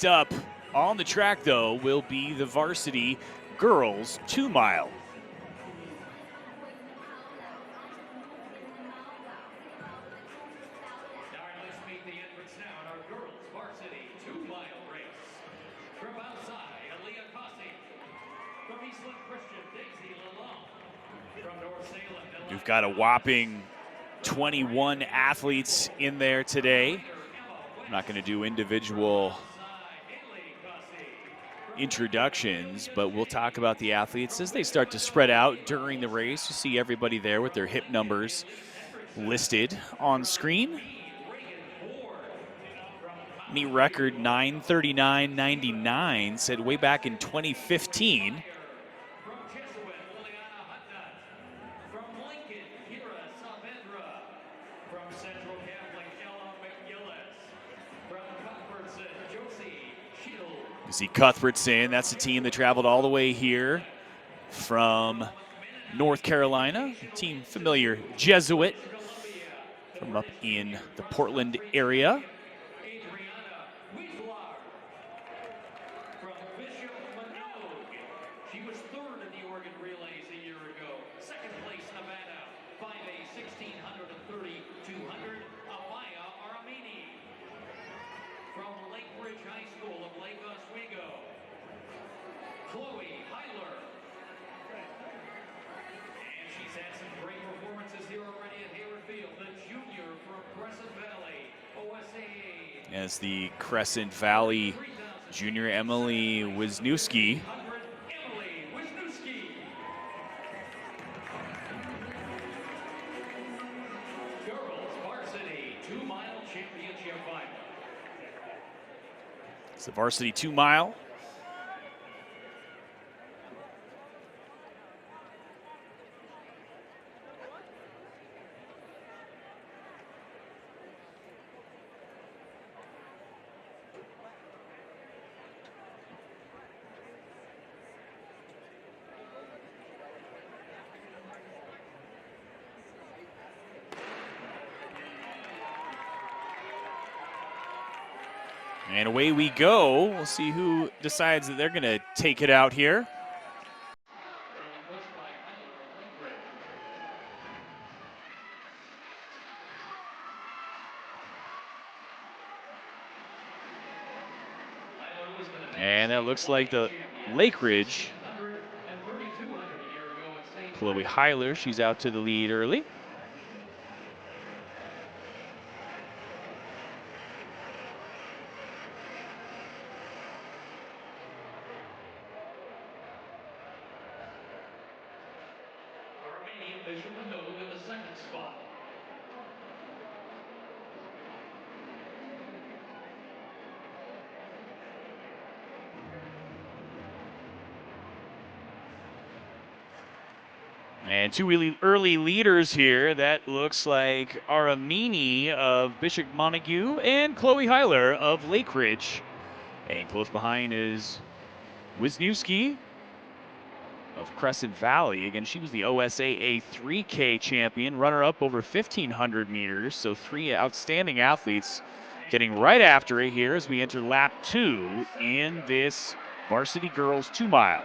Up on the track, though, will be the varsity girls 2 mile. Let's meet the entrants now in our girls varsity 2-mile race. From outside, Aaliyah Cossey. From Eastland Christian, Daisy Lalonde. From North Salem, We've got a whopping 21 athletes in there today. I'm not going to do individual introductions, but we'll talk about the athletes as they start to spread out during the race. You see everybody there with their hip numbers listed on screen. Meet record 9:39.99, set way back in 2015. You see Cuthbertson, that's the team that traveled all the way here from North Carolina. Team familiar, Jesuit, from up in the Portland area. She was third in the Oregon relays a year ago. Second place, Nevada, 5A, 1600 and 3200. Amaya Aramini. From Lake Ridge High School of Lake Oswego. Chloe Heiler. And she's had some great performances here already at Hayward Field. The junior from Crescent Valley, OSAA. As the Crescent Valley junior Emily Wisniewski. It's the varsity 2 mile. And away we go. We'll see who decides that they're going to take it out here. And that looks like the Lake Ridge. Chloe Heiler, she's out to the lead early. In the second spot. And two really early leaders here. That looks like Aramini of Bishop Montague and Chloe Heiler of Lake Ridge. And close behind is Wisniewski of Crescent Valley. Again, she was the OSAA 3K champion, runner-up over 1,500 meters. So three outstanding athletes getting right after it here as we enter lap 2 in this varsity girls 2 mile.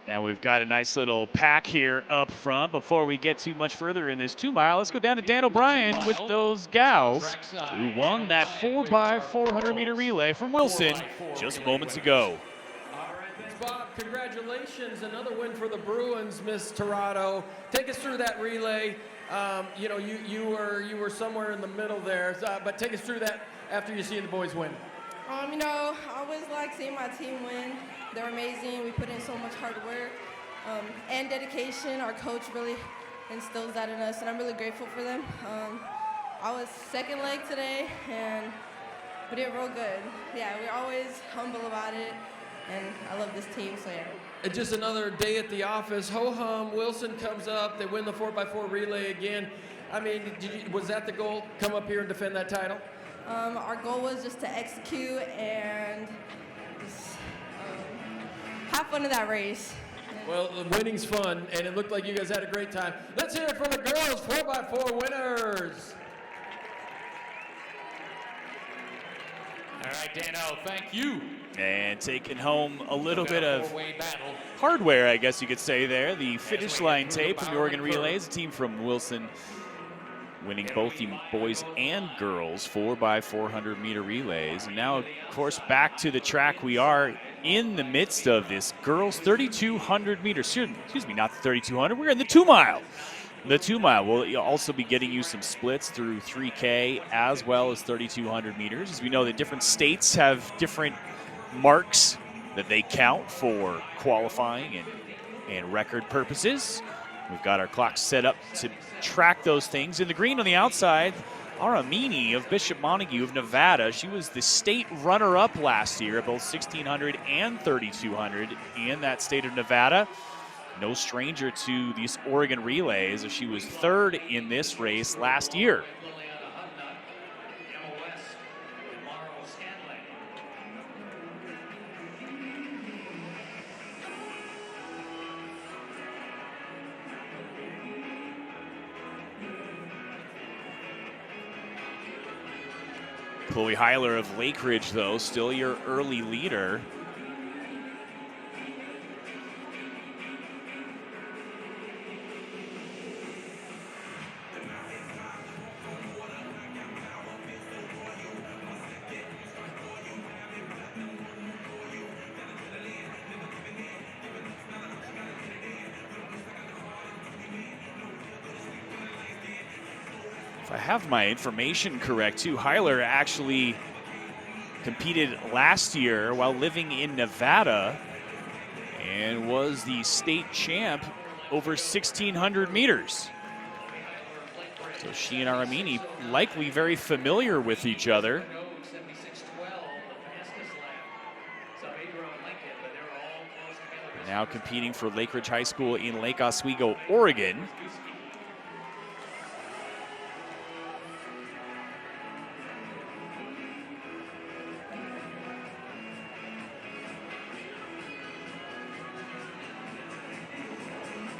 Now we've got a nice little pack here up front. Before we get too much further in this 2 mile, let's go down to Dan O'Brien with those gals who won that 4x400 meter relay from Wilson just moments ago. Bob, congratulations. Another win for the Bruins, Miss Tirado. Take us through that relay. You were somewhere in the middle there, but take us through that after you see the boys win. You know, I always like seeing my team win. They're amazing. We put in so much hard work and dedication. Our coach really instills that in us, and I'm really grateful for them. I was second leg today, and we did real good. Yeah, we're always humble about it, and I love this team, so yeah. And just another day at the office. Ho-hum, Wilson comes up. They win the 4x4 relay again. I mean, was that the goal? Come up here and defend that title? Our goal was just to execute and just have fun in that race. Well, winning's fun, and it looked like you guys had a great time. Let's hear it for the girls 4x4 winners. All right, Dano, thank you. And taking home a little bit of Four-way battle. hardware, I guess you could say there. The finish line tape from the Oregon Relays, a team from Wilson winning both the boys and girls 4x400 meter relays. And now, of course, back to the track. We are in the midst of this girls 3,200 meters. Excuse me, not the 3,200. We're in the 2 mile. The 2 mile. We'll also be getting you some splits through 3K as well as 3,200 meters. As we know that different states have different marks that they count for qualifying and record purposes. We've got our clocks set up to track those things. In the green on the outside, Aramini of Bishop Montague of Nevada. She was the state runner-up last year at both 1,600 and 3,200 in that state of Nevada. No stranger to these Oregon relays, as she was third in this race last year. Chloe Heiler of Lake Ridge, though, still your early leader. If I have my information correct, too, Heiler actually competed last year while living in Nevada and was the state champ over 1,600 meters. So she and Aramini likely very familiar with each other. Now competing for Lake Ridge High School in Lake Oswego, Oregon.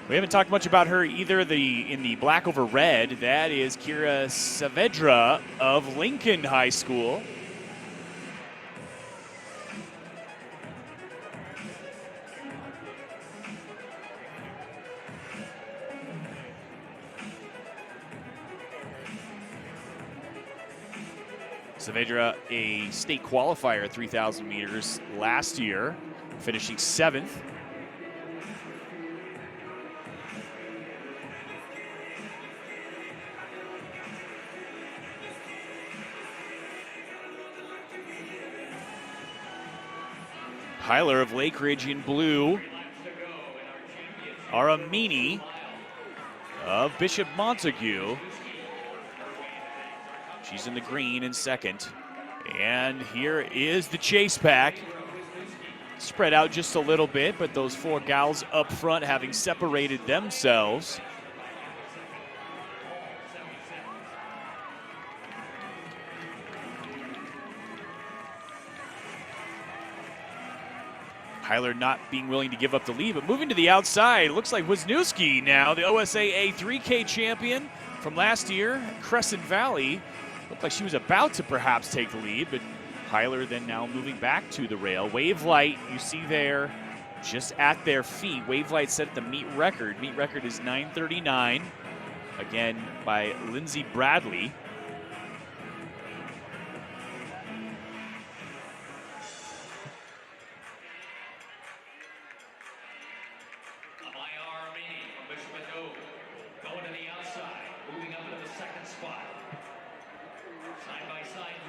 We haven't talked much about her either. In the black over red, that is Kira Saavedra of Lincoln High School. Saavedra, a state qualifier at 3,000 meters last year, finishing 7th. Heiler of Lake Ridge in blue. Aramini of Bishop Montague. She's in the green in second. And here is the chase pack. Spread out just a little bit, but those 4 gals up front having separated themselves. Heiler not being willing to give up the lead, but moving to the outside. Looks like Wisniewski now, the OSAA 3K champion from last year, Crescent Valley. Looked like she was about to perhaps take the lead, but Heiler then now moving back to the rail. Wave light, you see there, just at their feet. Wave light set the meet record. Meet record is 9:39, again by Lindsey Bradley.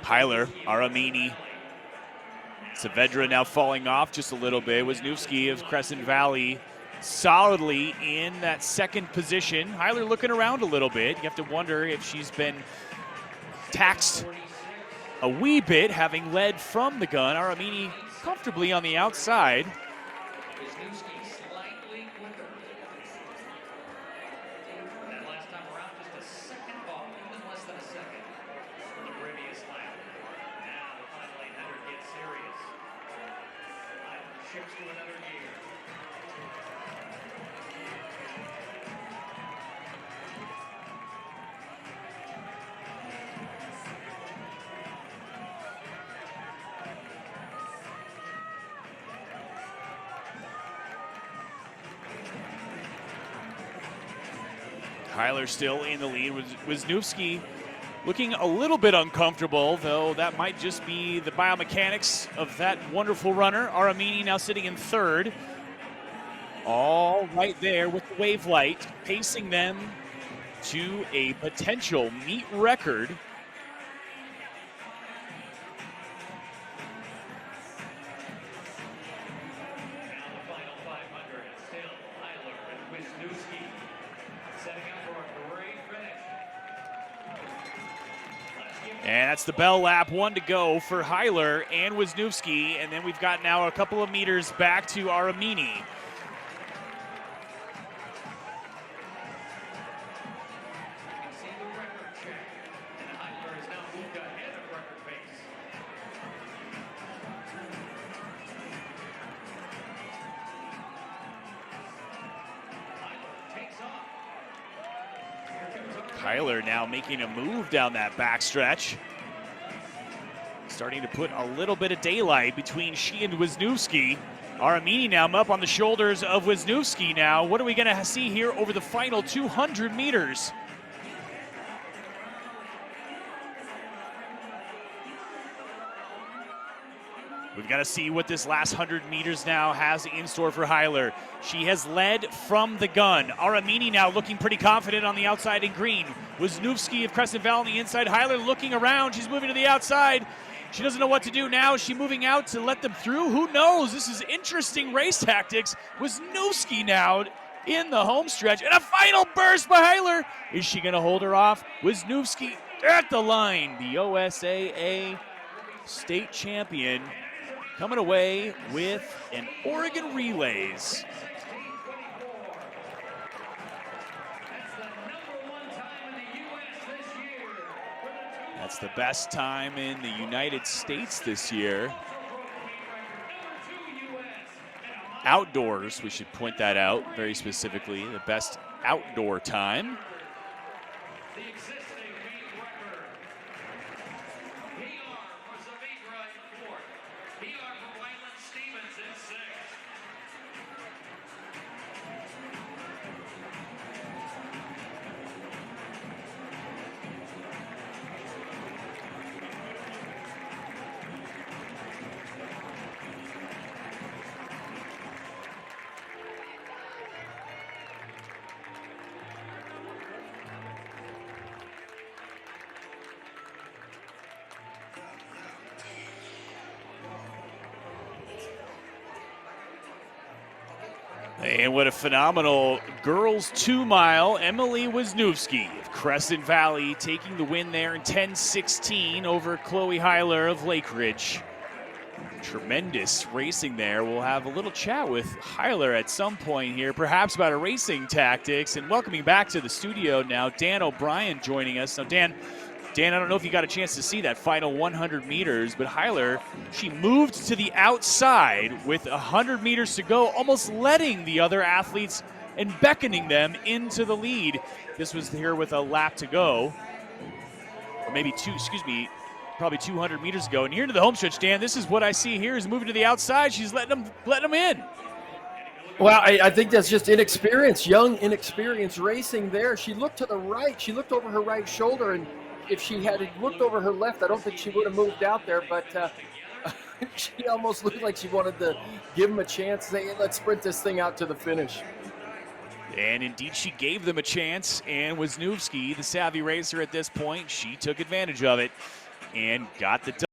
Heiler, Aramini, Saavedra now falling off just a little bit. Wisniewski of Crescent Valley solidly in that second position. Hyler looking around a little bit. You have to wonder if she's been taxed a wee bit, having led from the gun. Aramini comfortably on the outside. Wisniewski slightly quicker. That last time around, just a second off, even less than a second from the previous lap. Now the final 800 gets serious. Shifts to another gear. Hyler still in the lead. Wisniewski looking a little bit uncomfortable, though that might just be the biomechanics of that wonderful runner. Aramini now sitting in third. All right there with the wave light, pacing them to a potential meet record. Now the final 500. Still Hyler and Wisniewski setting up for a great finish. And that's the bell lap, one to go for Hyler and Wisniewski. And then we've got now a couple of meters back to Aramini. Hyler now making a move down that backstretch. Starting to put a little bit of daylight between she and Wisniewski. Aramini now up on the shoulders of Wisniewski now. What are we gonna see here over the final 200 meters? We've got to see what this last 100 meters now has in store for Hyler. She has led from the gun. Aramini now looking pretty confident on the outside in green. Wisniewski of Crescent Valley on the inside. Hyler looking around. She's moving to the outside. She doesn't know what to do now. Is she moving out to let them through? Who knows? This is interesting race tactics. Wisniewski now in the home stretch. And a final burst by Hyler. Is she going to hold her off? Wisniewski at the line. The OSAA state champion coming away with an Oregon Relays. That's the best time in the United States this year. Outdoors, we should point that out very specifically, the best outdoor time. And what a phenomenal girls 2 mile. Emily Wisniewski of Crescent Valley taking the win there in 10:16 over Chloe Hyler of Lake Ridge. Tremendous racing there. We'll have a little chat with Hyler at some point here, perhaps about her racing tactics. And welcoming back to the studio now, Dan O'Brien joining us. Now, Dan, I don't know if you got a chance to see that final 100 meters, but Hyler, she moved to the outside with 100 meters to go, almost letting the other athletes and beckoning them into the lead. This was here with a lap to go, or maybe probably 200 meters ago. And here to the home stretch, Dan, this is what I see here is moving to the outside. She's letting them in. Well, I think that's just inexperience, young, inexperienced racing there. She looked to the right. She looked over her right shoulder, and if she had looked over her left, I don't think she would have moved out there, but she almost looked like she wanted to give them a chance, say, hey, let's sprint this thing out to the finish. And indeed, she gave them a chance, and Wisniewski, the savvy racer at this point, she took advantage of it and got the